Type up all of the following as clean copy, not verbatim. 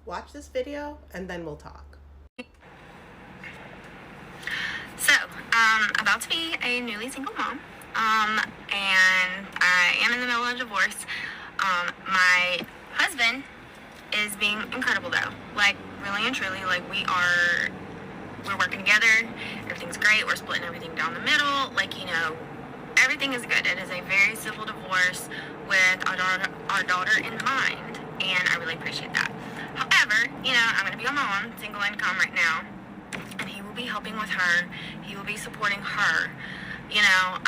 Watch this video and then we'll talk. So, about to be a newly single mom, and I am in the middle of a divorce. My husband is being incredible though, like really and truly, like we're working together, everything's great, we're splitting everything down the middle, like, you know, everything is good. It is a very civil divorce with our daughter in mind, and I really appreciate that. However, you know, I'm gonna be on my own, single income right now, and he will be helping with her. He will be supporting her, you know.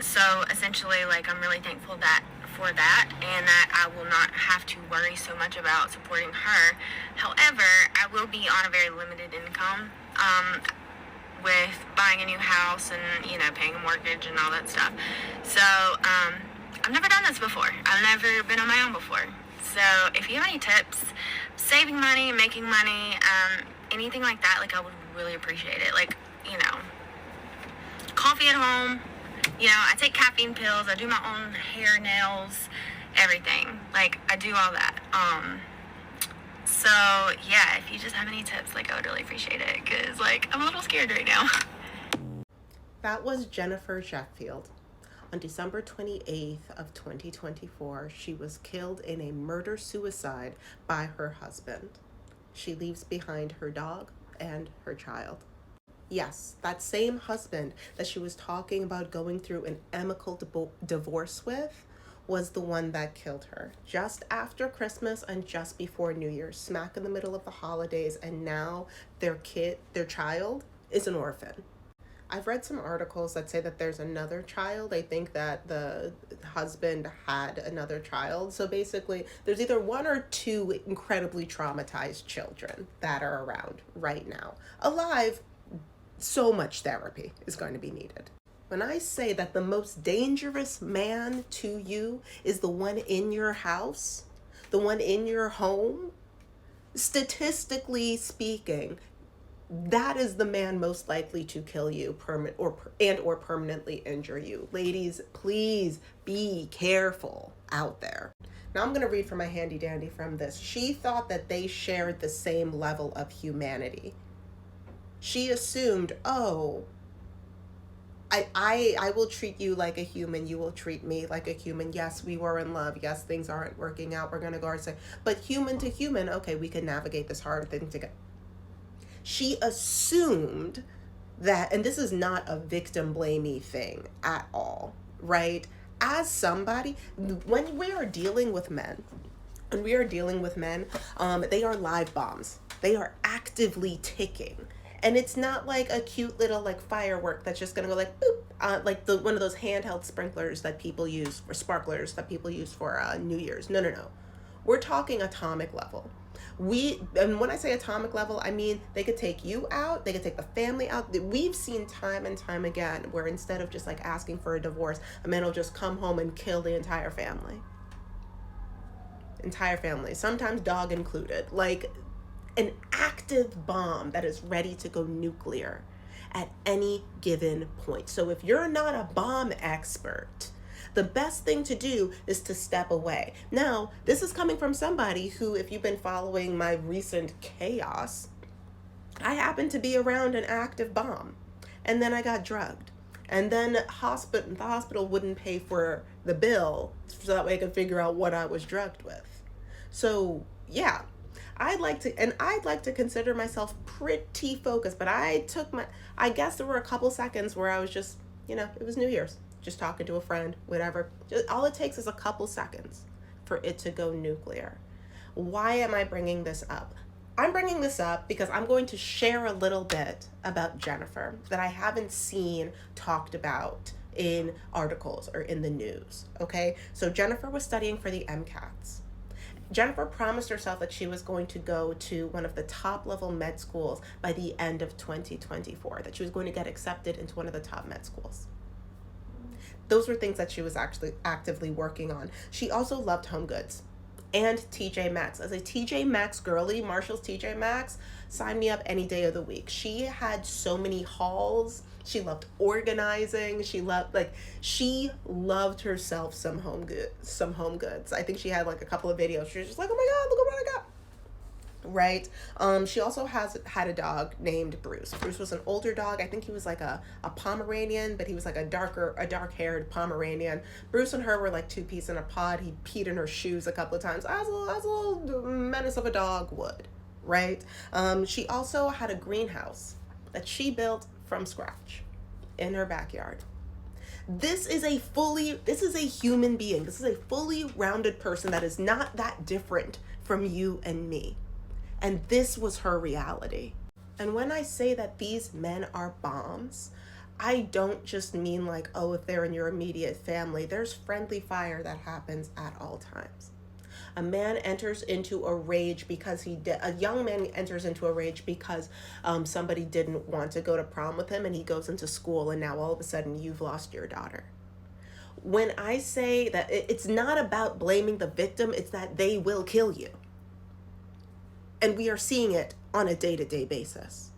So essentially, like, I'm really thankful for that, and that I will not have to worry so much about supporting her. However, I will be on a very limited income, with buying a new house and, you know, paying a mortgage and all that stuff. So, I've never done this before. I've never been on my own before. So if you have any tips, saving money, making money, anything like that, like, I would really appreciate it. Like, you know, coffee at home, you know, I take caffeine pills, I do my own hair, nails, everything. Like, I do all that. So yeah, if you just have any tips, like, I would really appreciate it, because, like, I'm a little scared right now. That was Jennifer Sheffield. On December 28th of 2024, she was killed in a murder-suicide by her husband. She leaves behind her dog and her child. Yes, that same husband that she was talking about going through an amicable divorce with was the one that killed her just after Christmas and just before New Year's, smack in the middle of the holidays, and now their child, is an orphan. I've read some articles that say that there's another child. I think that the husband had another child. So basically, there's either one or two incredibly traumatized children that are around right now. Alive, so much therapy is going to be needed. When I say that the most dangerous man to you is the one in your house, the one in your home, statistically speaking, that is the man most likely to kill you or permanently injure you. Ladies, please be careful out there. Now I'm going to read from my handy dandy from this. She thought that they shared the same level of humanity. She assumed, oh, I will treat you like a human. You will treat me like a human. Yes, we were in love. Yes, things aren't working out. We're going to go our side. But human to human, okay, we can navigate this hard thing together. She assumed that, and this is not a victim blamey thing at all, right? As somebody, when we are dealing with men, they are live bombs. They are actively ticking. And it's not like a cute little like firework that's just gonna go like boop, like one of those handheld sprinklers that people use, or sparklers that people use for New Year's. No. We're talking atomic level. And when I say atomic level, I mean they could take you out, they could take the family out. We've seen time and time again where instead of just like asking for a divorce, a man will just come home and kill the entire family. Sometimes dog included. Like, an active bomb that is ready to go nuclear at any given point. So if you're not a bomb expert, the best thing to do is to step away. Now, this is coming from somebody who, if you've been following my recent chaos, I happened to be around an active bomb, and then I got drugged. And then the hospital wouldn't pay for the bill so that way I could figure out what I was drugged with. So yeah, I'd like to consider myself pretty focused, but I guess there were a couple seconds where I was just, you know, it was New Year's, just talking to a friend, whatever. All it takes is a couple seconds for it to go nuclear. Why am I bringing this up? I'm bringing this up because I'm going to share a little bit about Jennifer that I haven't seen talked about in articles or in the news, okay? So Jennifer was studying for the MCATs. Jennifer promised herself that she was going to go to one of the top level med schools by the end of 2024, that she was going to get accepted into one of the top med schools. Those were things that she was actually actively working on. She also loved home goods and TJ Maxx. As a TJ Maxx girly, Marshall's TJ Maxx, sign me up any day of the week. She had so many hauls. She loved organizing. She loved herself some home goods. I think she had like a couple of videos. She was just like, oh my God, look at what I got. right? She also has had a dog named Bruce. Bruce was an older dog. I think he was like a Pomeranian, but he was like a dark-haired Pomeranian. Bruce and her were like two peas in a pod. He peed in her shoes a couple of times, as a little menace of a dog would, right? She also had a greenhouse that she built from scratch in her backyard. This is a human being. This is a fully rounded person that is not that different from you and me. And this was her reality. And when I say that these men are bombs, I don't just mean like, oh, if they're in your immediate family. There's friendly fire that happens at all times. A man enters into a rage because a young man enters into a rage because somebody didn't want to go to prom with him, and he goes into school, and now all of a sudden you've lost your daughter. When I say that it's not about blaming the victim, it's that they will kill you. And we are seeing it on a day-to-day basis.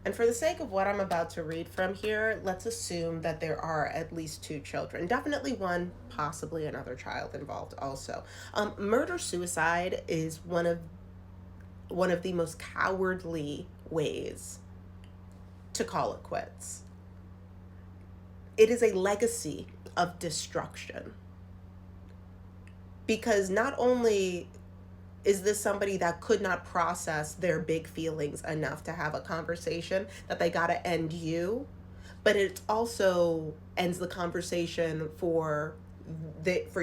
And for the sake of what I'm about to read from here, let's assume that there are at least two children. Definitely one, possibly another child involved also. Murder-suicide is one of the most cowardly ways to call it quits. It is a legacy of destruction. Because not only is this somebody that could not process their big feelings enough to have a conversation that they gotta end you, but it also ends the conversation for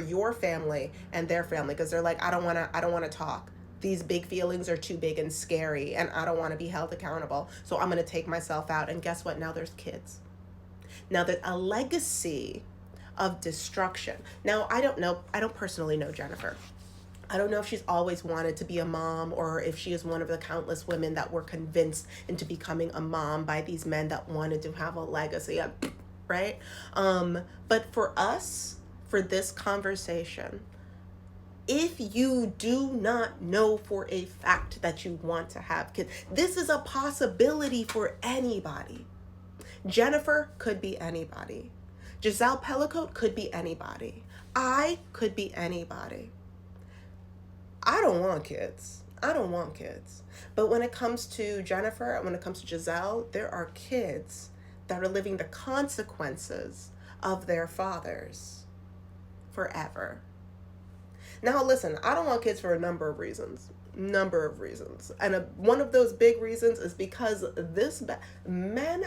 your family and their family, because they're like, I don't wanna talk. These big feelings are too big and scary, and I don't want to be held accountable. So I'm gonna take myself out. And guess what? Now there's kids. Now that a legacy of destruction. Now I don't know. I don't personally know Jennifer. I don't know if she's always wanted to be a mom, or if she is one of the countless women that were convinced into becoming a mom by these men that wanted to have a legacy, right? But for us, for this conversation, if you do not know for a fact that you want to have kids, this is a possibility for anybody. Jennifer could be anybody. Giselle Pellicote could be anybody. I could be anybody. I don't want kids. But when it comes to Jennifer, when it comes to Giselle, there are kids that are living the consequences of their fathers forever. Now, listen, I don't want kids for a number of reasons. And one of those big reasons is because men.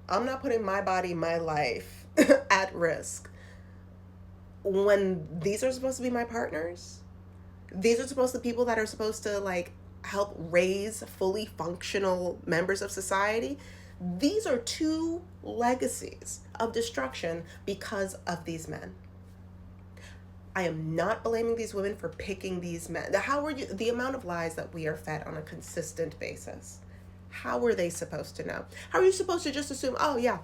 I'm not putting my body, my life at risk when these are supposed to be my partners. These are supposed to be people that are supposed to like help raise fully functional members of society. These are two legacies of destruction because of these men. I am not blaming these women for picking these men. The amount of lies that we are fed on a consistent basis. How are they supposed to know? How are you supposed to just assume, oh yeah,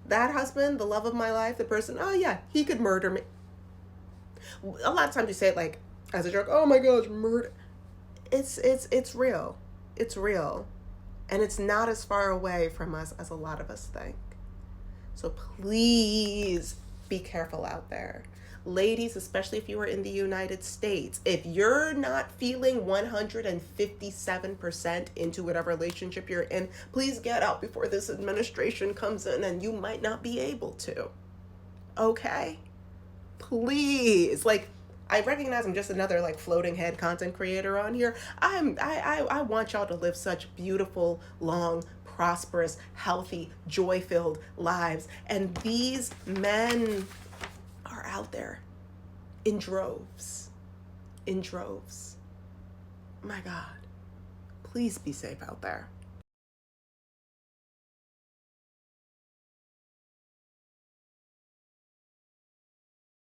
that husband, the love of my life, the person, oh yeah, he could murder me. A lot of times you say it like as a joke, oh my gosh, murder. It's real. It's real. And it's not as far away from us as a lot of us think. So please be careful out there. Ladies, especially if you are in the United States, if you're not feeling 157% into whatever relationship you're in, please get out before this administration comes in, and you might not be able to. Okay? Please. Like, I recognize I'm just another like floating head content creator on here. I want y'all to live such beautiful, long, prosperous, healthy, joy-filled lives. And these men are out there in droves. My God, please be safe out there.